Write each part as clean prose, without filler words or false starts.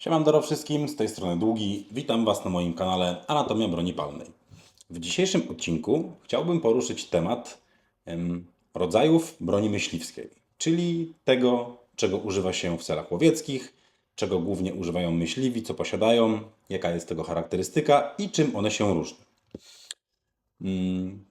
Siemandero wszystkim, z tej strony Długi. Witam Was na moim kanale Anatomia Broni Palnej. W dzisiejszym odcinku chciałbym poruszyć temat rodzajów broni myśliwskiej, czyli tego, czego używa się w celach łowieckich, czego głównie używają myśliwi, co posiadają, jaka jest tego charakterystyka i czym one się różnią.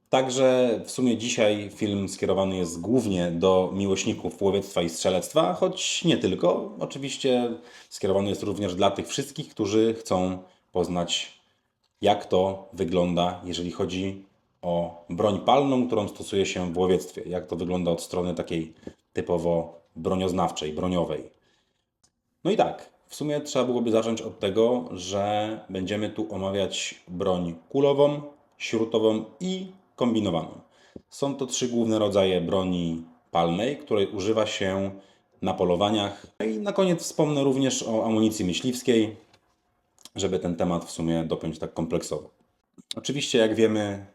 Także w sumie dzisiaj film skierowany jest głównie do miłośników łowiectwa i strzelectwa, choć nie tylko. Oczywiście skierowany jest również dla tych wszystkich, którzy chcą poznać, jak to wygląda, jeżeli chodzi o broń palną, którą stosuje się w łowiectwie. Jak to wygląda od strony takiej typowo bronioznawczej, broniowej. No i tak, w sumie trzeba byłoby zacząć od tego, że będziemy tu omawiać broń kulową, śrutową i kombinowaną. Są to trzy główne rodzaje broni palnej, której używa się na polowaniach. No i na koniec wspomnę również o amunicji myśliwskiej, żeby ten temat w sumie dopiąć tak kompleksowo. Oczywiście, jak wiemy,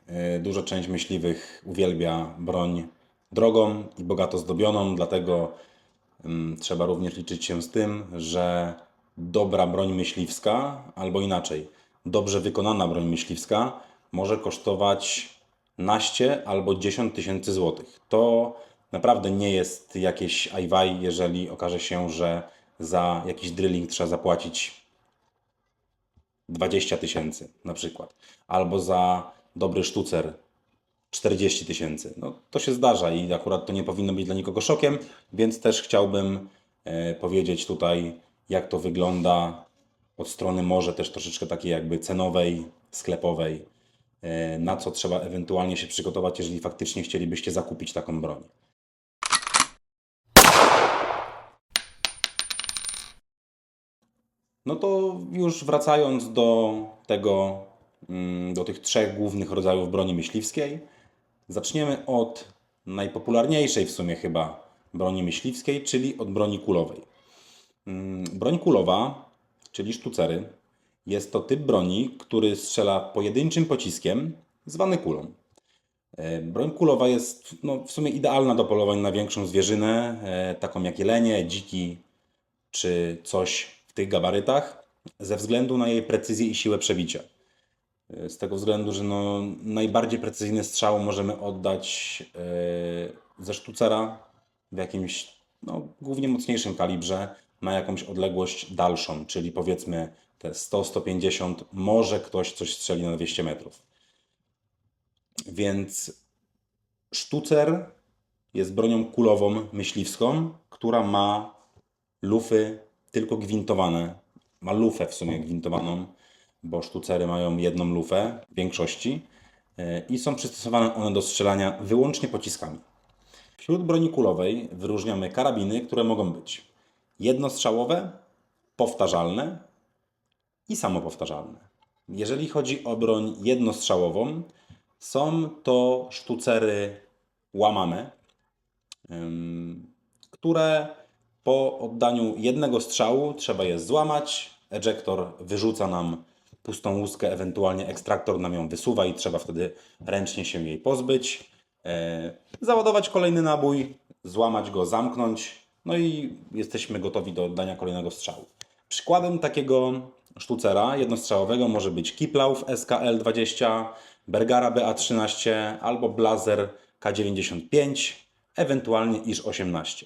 duża część myśliwych uwielbia broń drogą i bogato zdobioną, dlatego trzeba również liczyć się z tym, że dobra broń myśliwska, albo inaczej, dobrze wykonana broń myśliwska może kosztować naście albo 10 tysięcy złotych. To naprawdę nie jest jakieś ajwaj, jeżeli okaże się, że za jakiś drilling trzeba zapłacić 20 tysięcy na przykład, albo za dobry sztucer 40 tysięcy. No, to się zdarza i akurat to nie powinno być dla nikogo szokiem, więc też chciałbym powiedzieć tutaj, jak to wygląda od strony może też troszeczkę takiej jakby cenowej, sklepowej, na co trzeba ewentualnie się przygotować, jeżeli faktycznie chcielibyście zakupić taką broń. No to już wracając do tego, do tych trzech głównych rodzajów broni myśliwskiej, zaczniemy od najpopularniejszej w sumie chyba broni myśliwskiej, czyli od broni kulowej. Broń kulowa, czyli sztucery, jest to typ broni, który strzela pojedynczym pociskiem, zwany kulą. Broń kulowa jest w sumie idealna do polowań na większą zwierzynę, taką jak jelenie, dziki czy coś w tych gabarytach, ze względu na jej precyzję i siłę przebicia. Z tego względu, że najbardziej precyzyjny strzał możemy oddać ze sztucera w jakimś głównie mocniejszym kalibrze na jakąś odległość dalszą, czyli powiedzmy te 100-150, może ktoś coś strzeli na 200 metrów. Więc sztucer jest bronią kulową myśliwską, która ma lufy tylko gwintowane. Ma lufę w sumie gwintowaną, bo sztucery mają jedną lufę w większości i są przystosowane one do strzelania wyłącznie pociskami. Wśród broni kulowej wyróżniamy karabiny, które mogą być jednostrzałowe, powtarzalne i samopowtarzalne. Jeżeli chodzi o broń jednostrzałową, są to sztucery łamane, które po oddaniu jednego strzału trzeba je złamać. Ejector wyrzuca nam pustą łuskę, ewentualnie ekstraktor nam ją wysuwa i trzeba wtedy ręcznie się jej pozbyć. Załadować kolejny nabój, złamać go, zamknąć, no i jesteśmy gotowi do oddania kolejnego strzału. Przykładem takiego sztucera jednostrzałowego może kiplauf Kiplauf SKL-20, Bergara BA-13 albo Blaser K95, ewentualnie IS-18.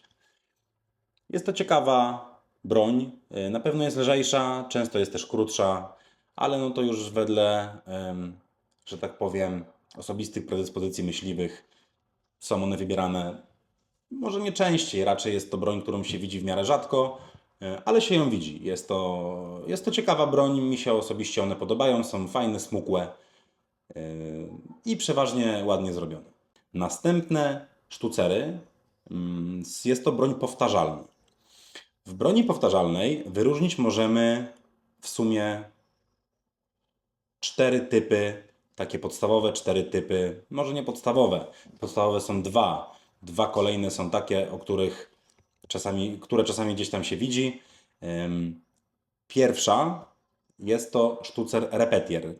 Jest to ciekawa broń, na pewno jest lżejsza, często jest też krótsza, ale to już wedle, że tak powiem, osobistych predyspozycji myśliwych są one wybierane może nie częściej, raczej jest to broń, którą się widzi w miarę rzadko, ale się ją widzi. Jest to ciekawa broń, mi się osobiście one podobają, są fajne, smukłe i przeważnie ładnie zrobione. Następne sztucery, jest to broń powtarzalna. W broni powtarzalnej wyróżnić możemy w sumie 4 typy, takie podstawowe 4 typy, może nie podstawowe, podstawowe są dwa. Dwa kolejne są takie, które czasami gdzieś tam się widzi. Pierwsza jest to sztucer repetier.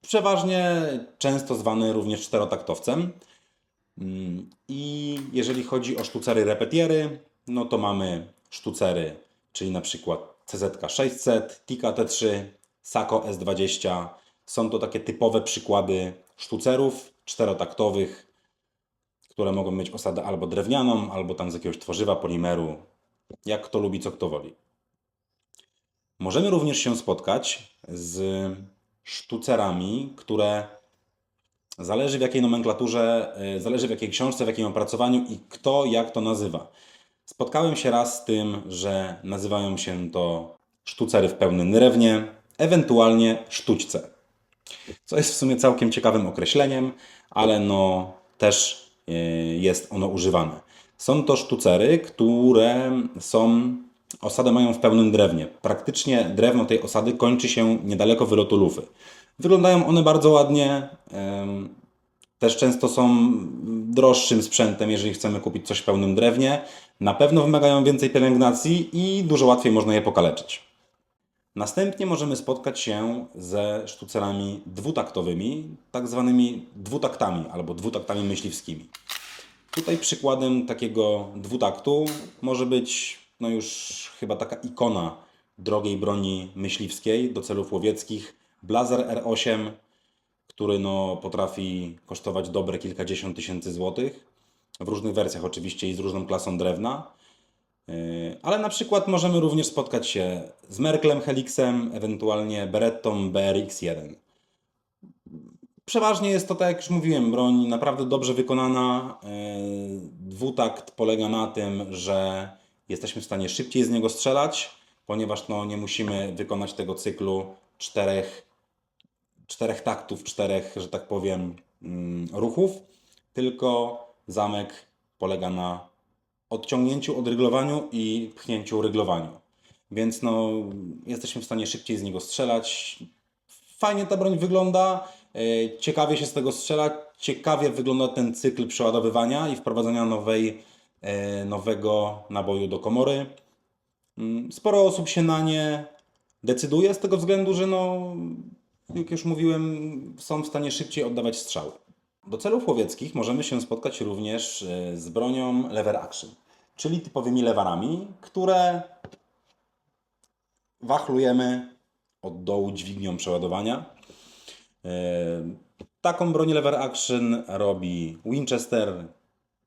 Przeważnie często zwany również czterotaktowcem. I jeżeli chodzi o sztucery repetiery, no to mamy sztucery, czyli na przykład CZ-600, Tika T3, Sako S20. Są to takie typowe przykłady sztucerów czterotaktowych, które mogą mieć osadę albo drewnianą, albo tam z jakiegoś tworzywa, polimeru, jak kto lubi, co kto woli. Możemy również się spotkać z sztucerami, które zależy w jakiej nomenklaturze, zależy w jakiej książce, w jakim opracowaniu i kto jak to nazywa. Spotkałem się raz z tym, że nazywają się to sztucery w pełnym drewnie, ewentualnie sztućce. Co jest w sumie całkiem ciekawym określeniem, ale no też jest ono używane. Są to sztucery, które osadę mają w pełnym drewnie. Praktycznie drewno tej osady kończy się niedaleko wylotu lufy. Wyglądają one bardzo ładnie. Też często są droższym sprzętem, jeżeli chcemy kupić coś w pełnym drewnie. Na pewno wymagają więcej pielęgnacji i dużo łatwiej można je pokaleczyć. Następnie możemy spotkać się ze sztucerami dwutaktowymi, tak zwanymi dwutaktami albo dwutaktami myśliwskimi. Tutaj przykładem takiego dwutaktu może być no już chyba taka ikona drogiej broni myśliwskiej do celów łowieckich Blaser R8, który no potrafi kosztować dobre kilkadziesiąt tysięcy złotych. W różnych wersjach oczywiście i z różną klasą drewna. Ale na przykład możemy również spotkać się z Merklem Helixem, ewentualnie Berettą BRX-1. Przeważnie jest to, tak jak już mówiłem, broń naprawdę dobrze wykonana. Dwutakt polega na tym, że jesteśmy w stanie szybciej z niego strzelać, ponieważ no, nie musimy wykonać tego cyklu czterech taktów, czterech, że tak powiem, ruchów, tylko zamek polega na odciągnięciu, odryglowaniu i pchnięciu, ryglowaniu. Więc no, jesteśmy w stanie szybciej z niego strzelać. Fajnie ta broń wygląda, ciekawie się z tego strzela, ciekawie wygląda ten cykl przeładowywania i wprowadzania nowego naboju do komory. Sporo osób się na nie decyduje z tego względu, że no, jak już mówiłem, są w stanie szybciej oddawać strzały. Do celów łowieckich możemy się spotkać również z bronią lever action, czyli typowymi lewarami, które wachlujemy od dołu dźwignią przeładowania. Taką broń lever action robi Winchester,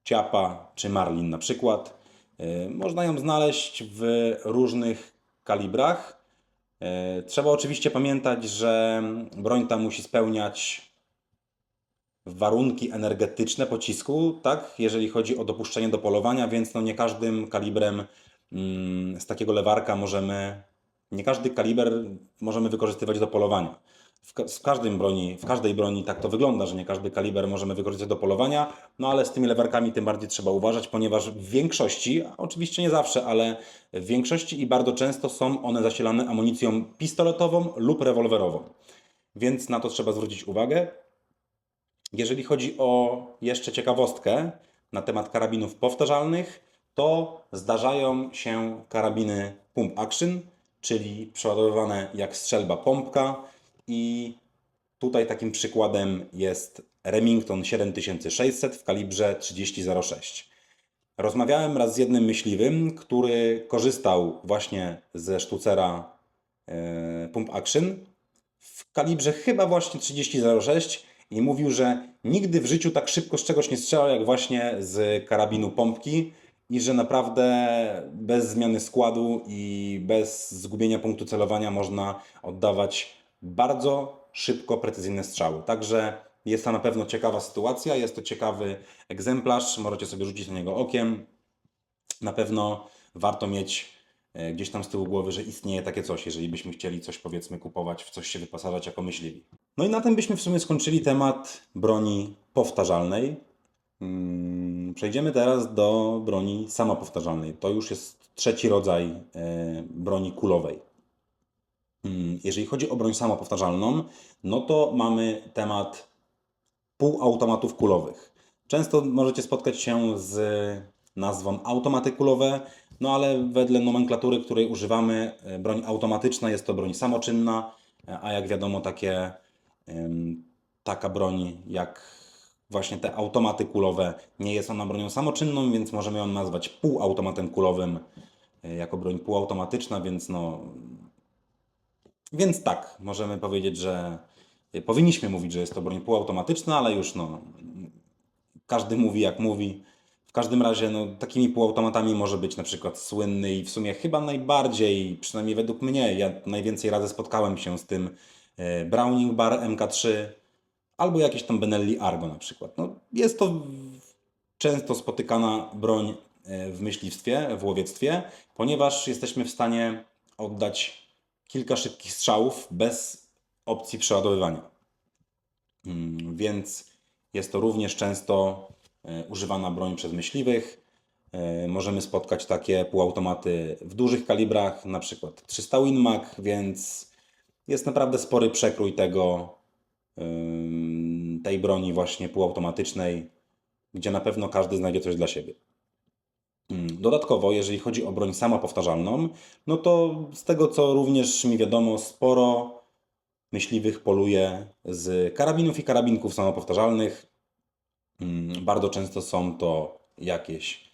Ciapa czy Marlin na przykład. Można ją znaleźć w różnych kalibrach. Trzeba oczywiście pamiętać, że broń ta musi spełniać warunki energetyczne pocisku, tak, jeżeli chodzi o dopuszczenie do polowania, więc no nie każdym kalibrem z takiego lewarka nie każdy kaliber możemy wykorzystywać do polowania. W każdej broni tak to wygląda, że nie każdy kaliber możemy wykorzystać do polowania, no ale z tymi lewarkami tym bardziej trzeba uważać, ponieważ w większości, oczywiście nie zawsze, ale w większości i bardzo często są one zasilane amunicją pistoletową lub rewolwerową. Więc na to trzeba zwrócić uwagę. Jeżeli chodzi o jeszcze ciekawostkę na temat karabinów powtarzalnych, to zdarzają się karabiny pump action, czyli przeładowywane jak strzelba pompka i tutaj takim przykładem jest Remington 7600 w kalibrze 30.06. Rozmawiałem raz z jednym myśliwym, który korzystał właśnie ze sztucera pump action w kalibrze chyba właśnie 30.06 i mówił, że nigdy w życiu tak szybko z czegoś nie strzelał jak właśnie z karabinu pompki i że naprawdę bez zmiany składu i bez zgubienia punktu celowania można oddawać bardzo szybko precyzyjne strzały. Także jest to na pewno ciekawa sytuacja, jest to ciekawy egzemplarz, możecie sobie rzucić na niego okiem. Na pewno warto mieć gdzieś tam z tyłu głowy, że istnieje takie coś, jeżeli byśmy chcieli coś powiedzmy kupować, w coś się wyposażać jako myśliwi. No i na tym byśmy w sumie skończyli temat broni powtarzalnej. Przejdziemy teraz do broni samopowtarzalnej. To już jest trzeci rodzaj broni kulowej. Jeżeli chodzi o broń samopowtarzalną, no to mamy temat półautomatów kulowych. Często możecie spotkać się z nazwą automaty kulowe, no ale wedle nomenklatury, której używamy, broń automatyczna jest to broń samoczynna, a jak wiadomo taka broń jak właśnie te automaty kulowe nie jest ona bronią samoczynną, więc możemy ją nazwać półautomatem kulowym. jako broń półautomatyczna, więc więc tak, możemy powiedzieć, że powinniśmy mówić, że jest to broń półautomatyczna, ale już każdy mówi jak mówi. W każdym razie takimi półautomatami może być na przykład słynny i w sumie chyba najbardziej, przynajmniej według mnie, ja najwięcej razy spotkałem się z tym Browning Bar MK3 albo jakieś tam Benelli Argo na przykład. Jest to często spotykana broń w myśliwstwie, w łowiectwie, ponieważ jesteśmy w stanie oddać kilka szybkich strzałów bez opcji przeładowywania. Więc jest to również często używana broń przez myśliwych. Możemy spotkać takie półautomaty w dużych kalibrach, na przykład 300 Winmag, więc jest naprawdę spory przekrój tej broni właśnie półautomatycznej, gdzie na pewno każdy znajdzie coś dla siebie. Dodatkowo, jeżeli chodzi o broń samopowtarzalną, to z tego co również mi wiadomo, sporo myśliwych poluje z karabinów i karabinków samopowtarzalnych. Bardzo często są to jakieś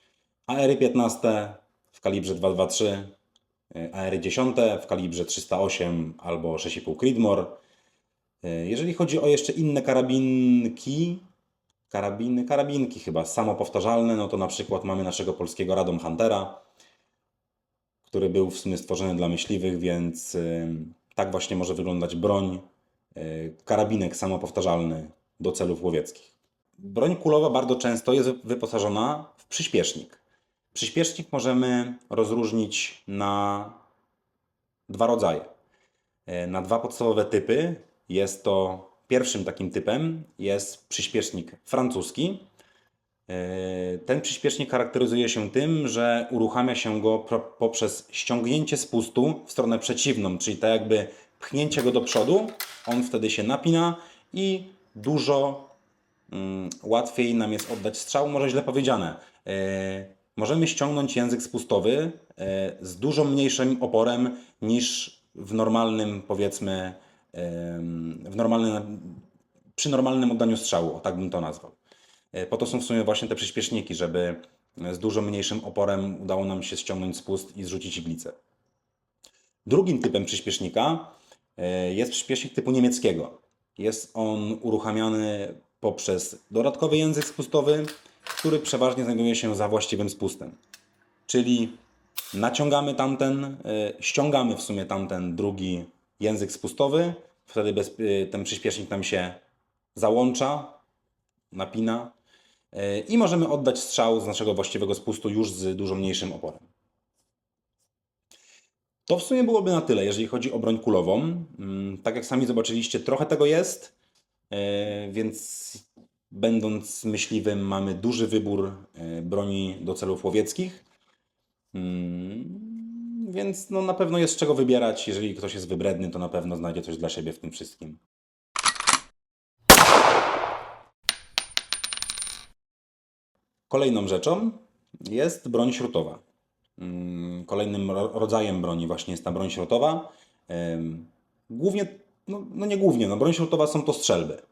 AR 15 w kalibrze 223, AR 10 w kalibrze 308 albo 6,5 Creedmoor. Jeżeli chodzi o jeszcze inne karabinki chyba samopowtarzalne, to na przykład mamy naszego polskiego Radom Huntera, który był w sumie stworzony dla myśliwych, więc tak właśnie może wyglądać broń, karabinek samopowtarzalny do celów łowieckich. Broń kulowa bardzo często jest wyposażona w przyspiesznik. Przyspiesznik możemy rozróżnić na dwa rodzaje, na dwa podstawowe typy. Pierwszym takim typem jest przyspiesznik francuski. Ten przyspiesznik charakteryzuje się tym, że uruchamia się go poprzez ściągnięcie spustu w stronę przeciwną, czyli tak jakby pchnięcie go do przodu, on wtedy się napina i dużo łatwiej nam jest oddać strzał, może źle powiedziane. Możemy ściągnąć język spustowy z dużo mniejszym oporem niż w normalnym, powiedzmy, przy normalnym oddaniu strzału, o tak bym to nazwał. Po to są w sumie właśnie te przyspieszniki, żeby z dużo mniejszym oporem udało nam się ściągnąć spust i zrzucić iglicę. Drugim typem przyspiesznika jest przyspiesznik typu niemieckiego. Jest on uruchamiany poprzez dodatkowy język spustowy, który przeważnie znajduje się za właściwym spustem. Czyli naciągamy ściągamy w sumie tamten drugi język spustowy, wtedy ten przyspiesznik nam się załącza, napina i możemy oddać strzał z naszego właściwego spustu już z dużo mniejszym oporem. To w sumie byłoby na tyle, jeżeli chodzi o broń kulową. Tak jak sami zobaczyliście, trochę tego jest, więc będąc myśliwym mamy duży wybór broni do celów łowieckich. Więc na pewno jest z czego wybierać. Jeżeli ktoś jest wybredny, to na pewno znajdzie coś dla siebie w tym wszystkim. Kolejną rzeczą jest broń śrutowa. Kolejnym rodzajem broni właśnie jest ta broń śrutowa. Głównie, nie głównie, broń śrutowa są to strzelby.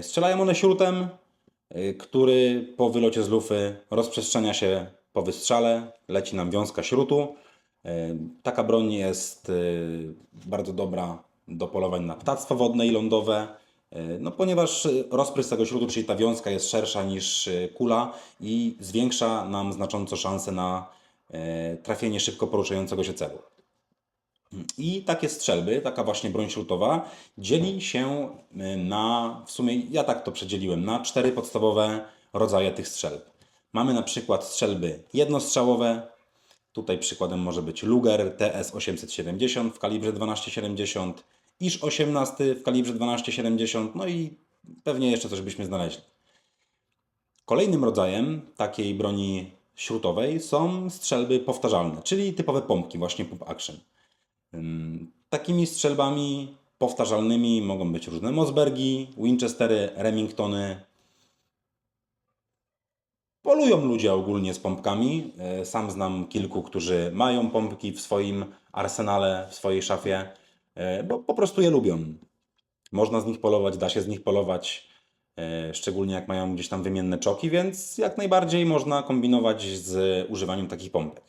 Strzelają one śrutem, który po wylocie z lufy rozprzestrzenia się po wystrzale, leci nam wiązka śrutu. Taka broń jest bardzo dobra do polowań na ptactwo wodne i lądowe, ponieważ rozprysk tego śrutu, czyli ta wiązka jest szersza niż kula i zwiększa nam znacząco szanse na trafienie szybko poruszającego się celu. I takie strzelby, taka właśnie broń śrutowa dzieli się w sumie ja tak to przedzieliłem, na 4 podstawowe rodzaje tych strzelb. Mamy na przykład strzelby jednostrzałowe. Tutaj przykładem może być Luger TS-870 w kalibrze 12,70, ISZ-18 w kalibrze 12,70, i pewnie jeszcze coś byśmy znaleźli. Kolejnym rodzajem takiej broni śrutowej są strzelby powtarzalne, czyli typowe pompki, właśnie pump action. Takimi strzelbami powtarzalnymi mogą być różne Mossbergi, Winchestery, Remingtony. Polują ludzie ogólnie z pompkami. Sam znam kilku, którzy mają pompki w swoim arsenale, w swojej szafie, bo po prostu je lubią. Można z nich polować, da się z nich polować, szczególnie jak mają gdzieś tam wymienne czoki, więc jak najbardziej można kombinować z używaniem takich pompek.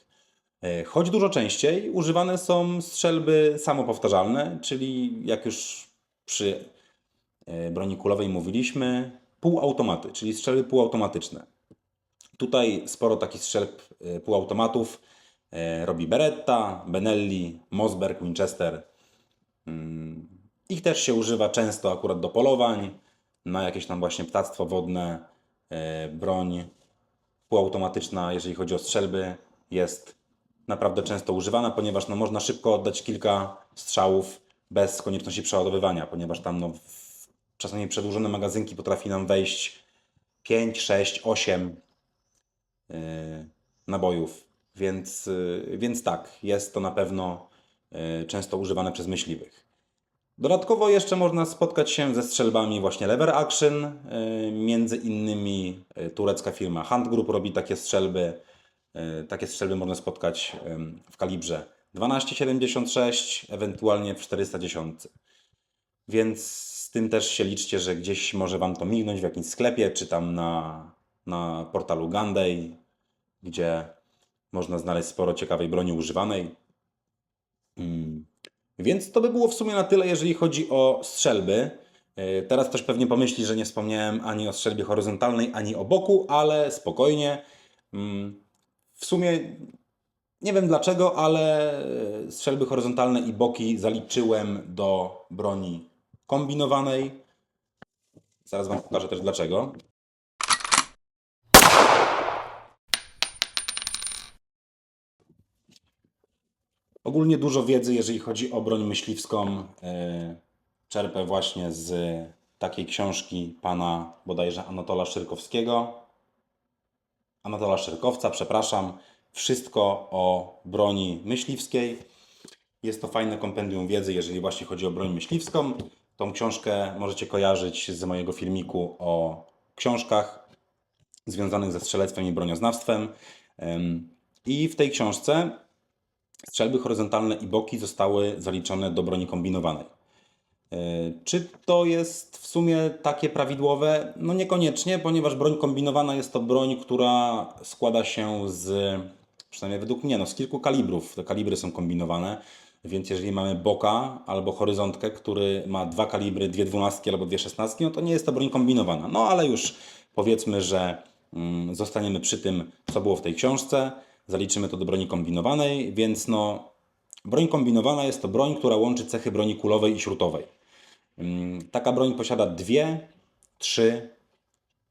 Choć dużo częściej używane są strzelby samopowtarzalne, czyli jak już przy broni kulowej mówiliśmy, półautomaty, czyli strzelby półautomatyczne. Tutaj sporo takich strzelb półautomatów robi Beretta, Benelli, Mossberg, Winchester. Ich też się używa często akurat do polowań, na jakieś tam właśnie ptactwo wodne. Broń półautomatyczna, jeżeli chodzi o strzelby, jest naprawdę często używana, ponieważ no, można szybko oddać kilka strzałów bez konieczności przeładowywania, ponieważ tam no, czasami przedłużone magazynki potrafi nam wejść 5, 6, 8 nabojów, więc tak, jest to na pewno często używane przez myśliwych. Dodatkowo jeszcze można spotkać się ze strzelbami właśnie lever action, między innymi turecka firma Hunt Group robi takie strzelby. Takie strzelby można spotkać w kalibrze 12,76, ewentualnie w 410. Więc z tym też się liczcie, że gdzieś może Wam to mignąć w jakimś sklepie, czy tam na portalu Gundam, gdzie można znaleźć sporo ciekawej broni używanej. Więc to by było w sumie na tyle, jeżeli chodzi o strzelby. Teraz ktoś pewnie pomyśli, że nie wspomniałem ani o strzelbie horyzontalnej, ani o boku, ale spokojnie. W sumie nie wiem dlaczego, ale strzelby horyzontalne i boki zaliczyłem do broni kombinowanej. Zaraz Wam pokażę też dlaczego. Ogólnie dużo wiedzy, jeżeli chodzi o broń myśliwską, czerpę właśnie z takiej książki pana bodajże Anatola Szyrkowca, przepraszam. Wszystko o broni myśliwskiej. Jest to fajne kompendium wiedzy, jeżeli właśnie chodzi o broń myśliwską. Tą książkę możecie kojarzyć z mojego filmiku o książkach związanych ze strzelectwem i bronioznawstwem. I w tej książce strzelby horyzontalne i boki zostały zaliczone do broni kombinowanej. Czy to jest w sumie takie prawidłowe? No niekoniecznie, ponieważ broń kombinowana jest to broń, która składa się z, przynajmniej według mnie, no, z kilku kalibrów. Te kalibry są kombinowane, więc jeżeli mamy boka albo horyzontkę, który ma dwa kalibry, dwie dwunastki albo dwie szesnastki, no to nie jest to broń kombinowana. No ale już powiedzmy, że zostaniemy przy tym, co było w tej książce, zaliczymy to do broni kombinowanej, więc no, broń kombinowana jest to broń, która łączy cechy broni kulowej i śrutowej. Taka broń posiada 2, 3,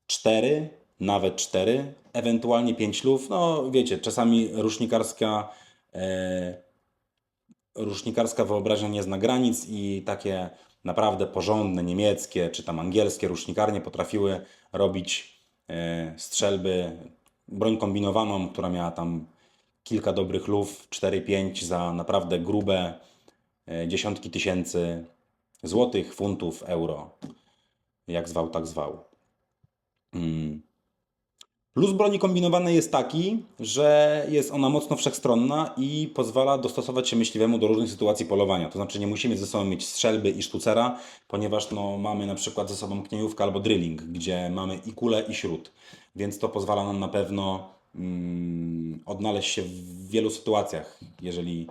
4, nawet 4, ewentualnie 5 luf. No wiecie, czasami rusznikarska wyobraźnia nie zna granic i takie naprawdę porządne niemieckie czy tam angielskie rusznikarnie potrafiły robić strzelby, broń kombinowaną, która miała tam kilka dobrych luf, 4-5 za naprawdę grube dziesiątki tysięcy złotych, funtów, euro. Jak zwał, tak zwał. Plus broni kombinowanej jest taki, że jest ona mocno wszechstronna i pozwala dostosować się myśliwemu do różnych sytuacji polowania. To znaczy nie musimy ze sobą mieć strzelby i sztucera, ponieważ no, mamy na przykład ze sobą kniejówkę albo drilling, gdzie mamy i kulę i śrut. Więc to pozwala nam na pewno odnaleźć się w wielu sytuacjach, jeżeli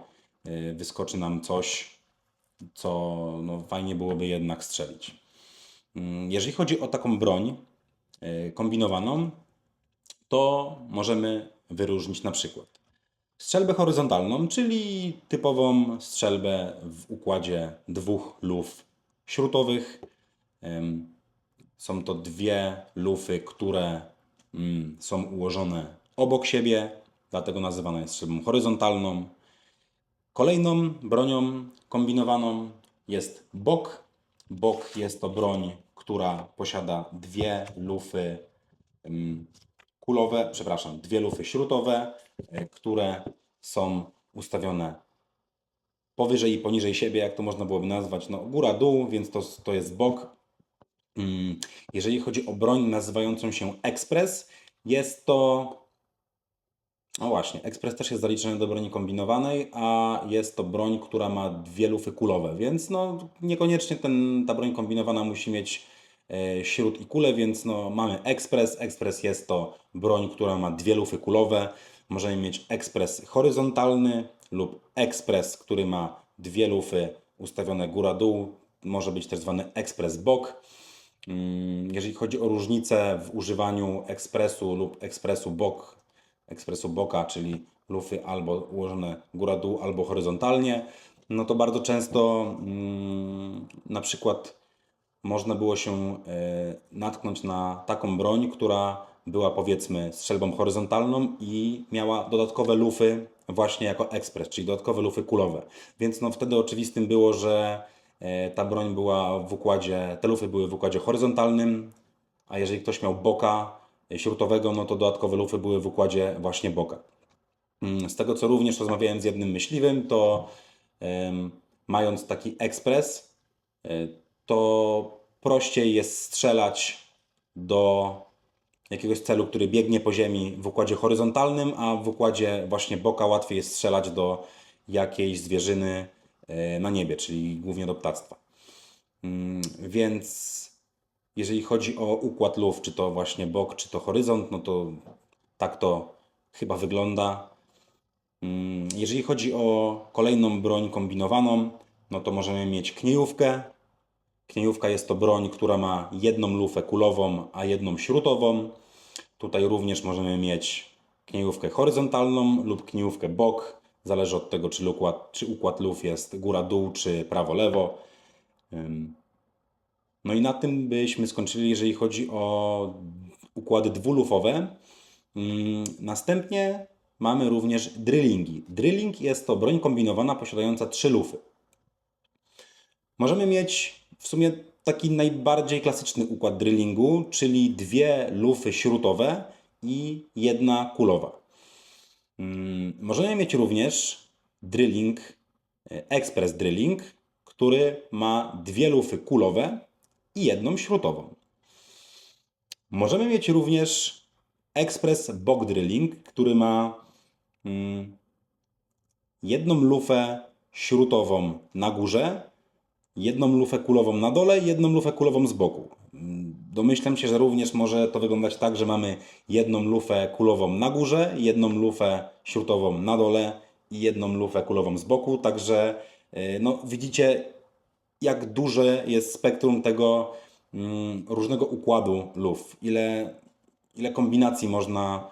wyskoczy nam coś, co no, fajnie byłoby jednak strzelić. Jeżeli chodzi o taką broń kombinowaną, to możemy wyróżnić na przykład strzelbę horyzontalną, czyli typową strzelbę w układzie dwóch luf śrutowych. Są to dwie lufy, które są ułożone obok siebie, dlatego nazywana jest strzelbą horyzontalną. Kolejną bronią kombinowaną jest bok. Bok jest to broń, która posiada dwie lufy kulowe, przepraszam, dwie lufy śrutowe, które są ustawione powyżej i poniżej siebie, jak to można byłoby nazwać, no góra-dół, więc to jest bok. Jeżeli chodzi o broń nazywającą się Express, jest to... No właśnie, Express też jest zaliczony do broni kombinowanej, a jest to broń, która ma dwie lufy kulowe, więc no niekoniecznie ta broń kombinowana musi mieć śrut i kulę, więc no mamy Express. Express jest to broń, która ma dwie lufy kulowe, Możemy mieć ekspres horyzontalny lub ekspres, który ma dwie lufy ustawione góra-dół. Może być też zwany ekspres bok. Jeżeli chodzi o różnicę w używaniu ekspresu lub ekspresu boka, czyli lufy albo ułożone góra-dół, albo horyzontalnie, no to bardzo często na przykład można było się natknąć na taką broń, która była powiedzmy strzelbą horyzontalną i miała dodatkowe lufy właśnie jako ekspres, czyli dodatkowe lufy kulowe. Więc no wtedy oczywistym było, że ta broń była w układzie, te lufy były w układzie horyzontalnym, a jeżeli ktoś miał boka śrutowego, no to dodatkowe lufy były w układzie właśnie boka. Z tego co również rozmawiałem z jednym myśliwym, to mając taki ekspres, to prościej jest strzelać do jakiegoś celu, który biegnie po ziemi w układzie horyzontalnym, a w układzie właśnie boka łatwiej jest strzelać do jakiejś zwierzyny na niebie, czyli głównie do ptactwa. Więc jeżeli chodzi o układ luf, czy to właśnie bok, czy to horyzont, no to tak to chyba wygląda. Jeżeli chodzi o kolejną broń kombinowaną, no to możemy mieć kniejówkę. Kniejówka jest to broń, która ma jedną lufę kulową, a jedną śrutową. Tutaj również możemy mieć kniejówkę horyzontalną lub kniejówkę bok. Zależy od tego, czy układ luf jest góra-dół, czy prawo-lewo. No i na tym byśmy skończyli, jeżeli chodzi o układy dwulufowe. Następnie mamy również drillingi. Drilling jest to broń kombinowana posiadająca 3 lufy. Możemy mieć w sumie taki najbardziej klasyczny układ drillingu, czyli 2 lufy śrutowe i 1 kulowa. Możemy mieć również drilling, express drilling, który ma 2 lufy kulowe i 1 śrutową. Możemy mieć również express bock drilling, który ma 1 lufę śrutową na górze, 1 lufę kulową na dole i 1 lufę kulową z boku. Domyślam się, że również może to wyglądać tak, że mamy 1 lufę kulową na górze, 1 lufę śrutową na dole i 1 lufę kulową z boku. Także no, widzicie, jak duże jest spektrum tego różnego układu luf. Ile kombinacji można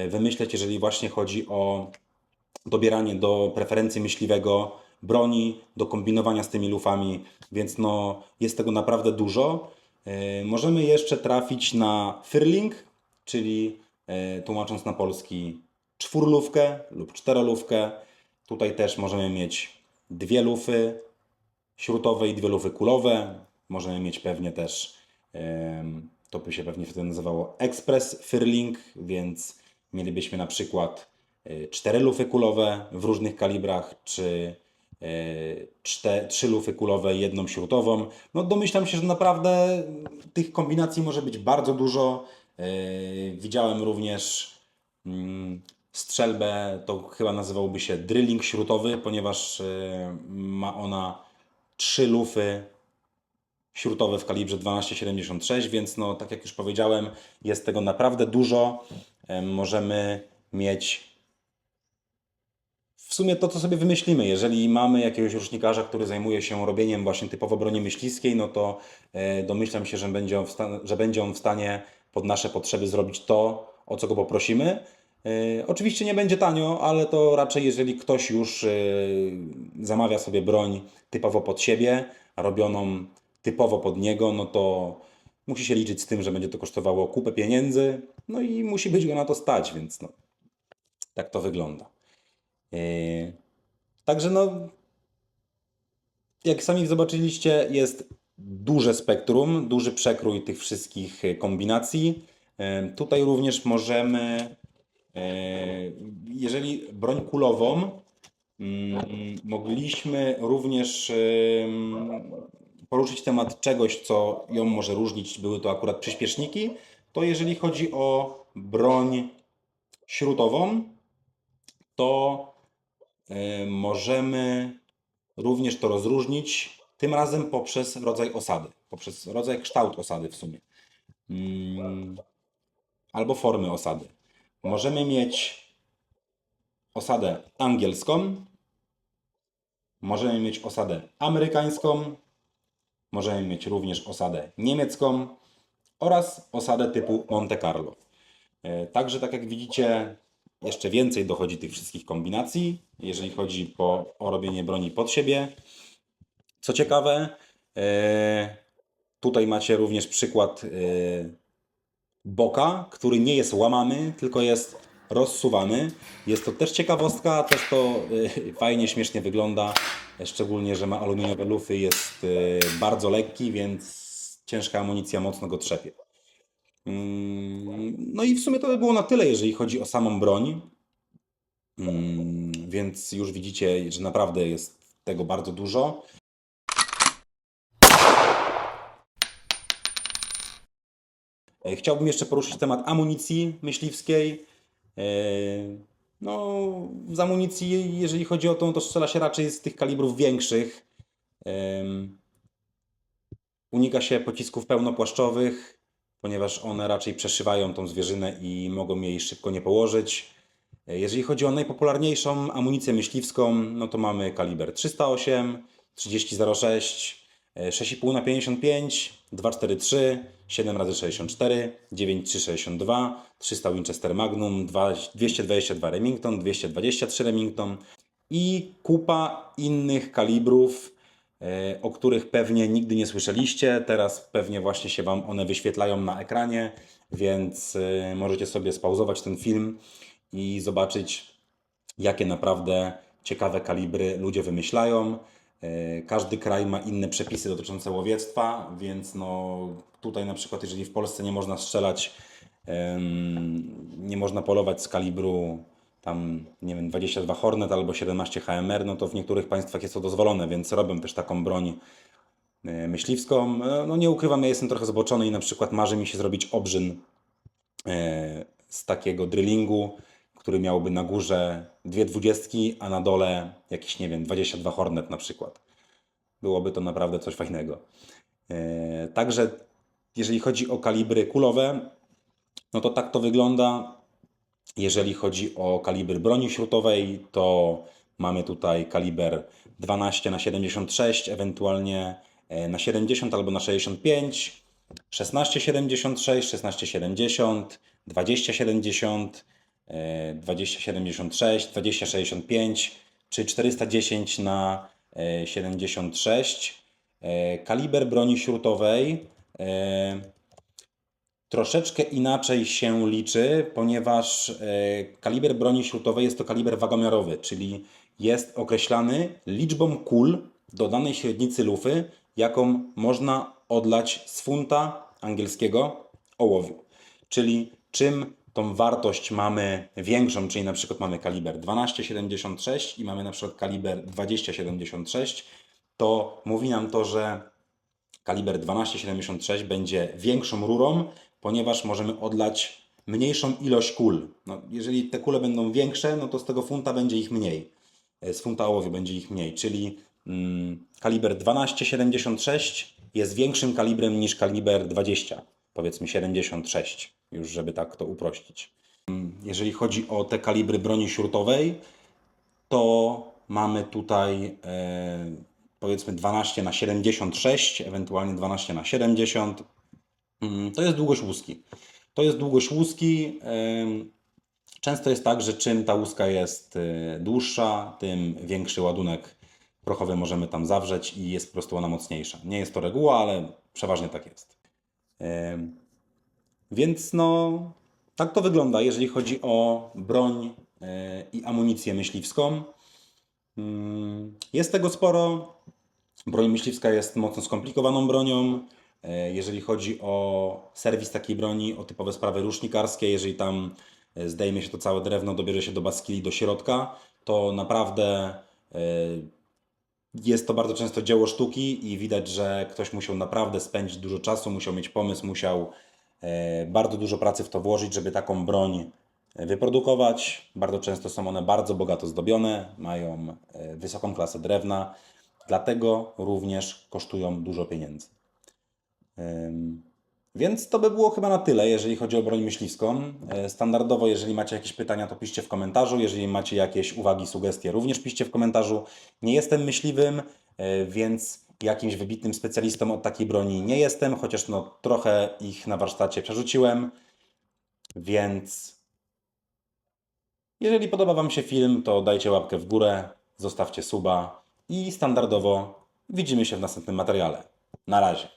wymyśleć, jeżeli właśnie chodzi o dobieranie do preferencji myśliwego broni, do kombinowania z tymi lufami, więc no, jest tego naprawdę dużo. Możemy jeszcze trafić na firling, czyli tłumacząc na polski czwórlówkę lub czterolówkę. Tutaj też możemy mieć 2 lufy śrutowe i 2 lufy kulowe. Możemy mieć pewnie też, to by się pewnie wtedy nazywało express firling, więc mielibyśmy na przykład 4 lufy kulowe w różnych kalibrach, czy 3 lufy kulowe i 1 śrutową. No domyślam się, że naprawdę tych kombinacji może być bardzo dużo. Widziałem również strzelbę, to chyba nazywałoby się drilling śrutowy, ponieważ ma ona 3 lufy śrutowe w kalibrze 12,76, więc no tak jak już powiedziałem, jest tego naprawdę dużo. Możemy mieć w sumie to, co sobie wymyślimy. Jeżeli mamy jakiegoś rusznikarza, który zajmuje się robieniem właśnie typowo broni myśliwskiej, no to domyślam się, że będzie on w stanie pod nasze potrzeby zrobić to, o co go poprosimy. Oczywiście nie będzie tanio, ale to raczej jeżeli ktoś już zamawia sobie broń typowo pod siebie, robioną typowo pod niego, no to musi się liczyć z tym, że będzie to kosztowało kupę pieniędzy, no i musi być go na to stać, więc no, tak to wygląda. Także no, jak sami zobaczyliście, jest duże spektrum, duży przekrój tych wszystkich kombinacji. Tutaj również możemy, jeżeli broń kulową, mogliśmy również poruszyć temat czegoś, co ją może różnić, były to akurat przyspieszniki, to jeżeli chodzi o broń śrutową, to możemy również to rozróżnić, tym razem poprzez rodzaj osady, poprzez rodzaj, kształt osady w sumie, albo formy osady. Możemy mieć osadę angielską, możemy mieć osadę amerykańską, możemy mieć również osadę niemiecką oraz osadę typu Monte Carlo. Także tak jak widzicie, jeszcze więcej dochodzi tych wszystkich kombinacji, jeżeli chodzi o robienie broni pod siebie. Co ciekawe, tutaj macie również przykład boka, który nie jest łamany, tylko jest rozsuwany. Jest to też ciekawostka, też to fajnie, śmiesznie wygląda, szczególnie, że ma aluminiowe lufy, jest bardzo lekki, więc ciężka amunicja mocno go trzepie. No i w sumie to by było na tyle, jeżeli chodzi o samą broń. Więc już widzicie, że naprawdę jest tego bardzo dużo. Chciałbym jeszcze poruszyć temat amunicji myśliwskiej. No, z amunicji, jeżeli chodzi o tą, to strzela się raczej z tych kalibrów większych. Unika się pocisków pełnopłaszczowych, ponieważ one raczej przeszywają tą zwierzynę i mogą jej szybko nie położyć. Jeżeli chodzi o najpopularniejszą amunicję myśliwską, no to mamy kaliber 308, 3006, 6,5 na 55, 243, 7x64, 9,362, 300 Winchester Magnum, 222 Remington, 223 Remington i kupa innych kalibrów, o których pewnie nigdy nie słyszeliście. Teraz pewnie właśnie się Wam one wyświetlają na ekranie, więc możecie sobie spauzować ten film i zobaczyć, jakie naprawdę ciekawe kalibry ludzie wymyślają. Każdy kraj ma inne przepisy dotyczące łowiectwa, więc no tutaj na przykład, jeżeli w Polsce nie można strzelać, nie można polować z kalibru tam, nie wiem, 22 Hornet albo 17 HMR, no to w niektórych państwach jest to dozwolone, więc robią też taką broń myśliwską. No nie ukrywam, ja jestem trochę zboczony i na przykład marzy mi się zrobić obrzyn z takiego drillingu, który miałby na górze dwie 20, a na dole jakiś, nie wiem, 22 Hornet na przykład. Byłoby to naprawdę coś fajnego. Także jeżeli chodzi o kalibry kulowe, no to tak to wygląda. Jeżeli chodzi o kalibry broni śrutowej, to mamy tutaj kaliber 12 na 76, ewentualnie na 70 albo na 65, 16,76, 16,70, 20,70, 20,76, 20,65 czy 410 na 76. Kaliber broni śrutowej troszeczkę inaczej się liczy, ponieważ kaliber broni śrutowej jest to kaliber wagomiarowy, czyli jest określany liczbą kul do danej średnicy lufy, jaką można odlać z funta angielskiego ołowiu. Czyli czym tą wartość mamy większą, czyli na przykład mamy kaliber 12,76 i mamy na przykład kaliber 20,76, to mówi nam to, że kaliber 12,76 będzie większą rurą, ponieważ możemy odlać mniejszą ilość kul. No, jeżeli te kule będą większe, no to z tego funta będzie ich mniej. Z funta ołowiu będzie ich mniej, czyli kaliber 12,76 jest większym kalibrem niż kaliber 20, powiedzmy 76, już żeby tak to uprościć. Jeżeli chodzi o te kalibry broni śrutowej, to mamy tutaj powiedzmy 12 na 76, ewentualnie 12 na 70. To jest długość łuski. To jest długość łuski. Często jest tak, że czym ta łuska jest dłuższa, tym większy ładunek prochowy możemy tam zawrzeć i jest po prostu ona mocniejsza. Nie jest to reguła, ale przeważnie tak jest. Więc no, tak to wygląda, jeżeli chodzi o broń i amunicję myśliwską. Jest tego sporo. Broń myśliwska jest mocno skomplikowaną bronią. Jeżeli chodzi o serwis takiej broni, o typowe sprawy rusznikarskie, jeżeli tam zdejmie się to całe drewno, dobierze się do baskili, do środka, to naprawdę jest to bardzo często dzieło sztuki i widać, że ktoś musiał naprawdę spędzić dużo czasu, musiał mieć pomysł, musiał bardzo dużo pracy w to włożyć, żeby taką broń wyprodukować. Bardzo często są one bardzo bogato zdobione, mają wysoką klasę drewna, dlatego również kosztują dużo pieniędzy. Więc to by było chyba na tyle, jeżeli chodzi o broń myśliwską. Standardowo, jeżeli macie jakieś pytania, to piszcie w komentarzu. Jeżeli macie jakieś uwagi, sugestie, również piszcie w komentarzu. Nie jestem myśliwym, więc jakimś wybitnym specjalistą od takiej broni nie jestem, chociaż no trochę ich na warsztacie przerzuciłem. Więc jeżeli podoba Wam się film, to dajcie łapkę w górę, zostawcie suba i standardowo widzimy się w następnym materiale. Na razie.